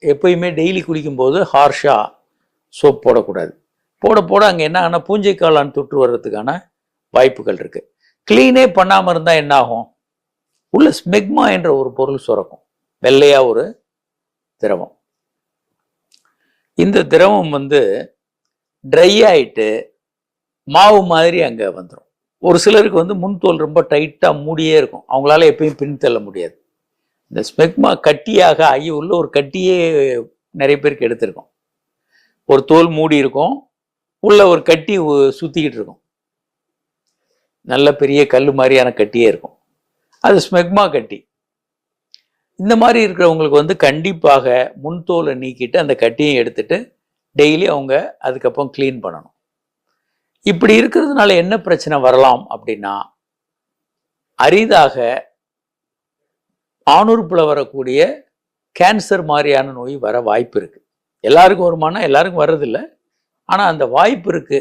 எப்பயுமே டெய்லி குளிக்கும்போது ஹார்ஷாக சோப் போடக்கூடாது. போட போட அங்கே என்ன ஆகுனா பூஞ்சை காளான் தொற்று வர்றதுக்கான வாய்ப்புகள் இருக்குது. க்ளீனே பண்ணாமல் இருந்தால் என்ன ஆகும்? உள்ள ஸ்மெக்மா என்ற ஒரு பொருள் சுரக்கும், வெள்ளையா ஒரு திரவம். இந்த திரவம் ட்ரை ஆயிட்டு மாவு மாதிரி அங்கே வந்துடும். ஒரு சிலருக்கு முன்தோல் ரொம்ப டைட்டாக மூடியே இருக்கும், அவங்களால எப்பயும் பின் தள்ள முடியாது. இந்த ஸ்மெக்மா கட்டியாக ஆகி உள்ள ஒரு கட்டியே நிறைய பேருக்கு எடுத்திருக்கும். ஒரு தோல் மூடி இருக்கும், உள்ள ஒரு கட்டி சுத்திக்கிட்டு இருக்கும், நல்ல பெரிய கல் மாதிரியான கட்டியே இருக்கும், அது ஸ்மெக்மா கட்டி. இந்த மாதிரி இருக்கிறவங்களுக்கு கண்டிப்பாக முன்தோலை நீக்கிட்டு அந்த கட்டியை எடுத்துட்டு டெய்லி அவங்க அதுக்கப்புறம் க்ளீன் பண்ணணும். இப்படி இருக்கிறதுனால என்ன பிரச்சனை வரலாம் அப்படின்னா, அரிதாக ஆணுறுப்புல வரக்கூடிய கேன்சர் மாதிரியான நோய் வர வாய்ப்பு இருக்கு. எல்லாருக்கும் வருமானா? எல்லாருக்கும் வர்றதில்லை, ஆனால் அந்த வாய்ப்பு இருக்கு.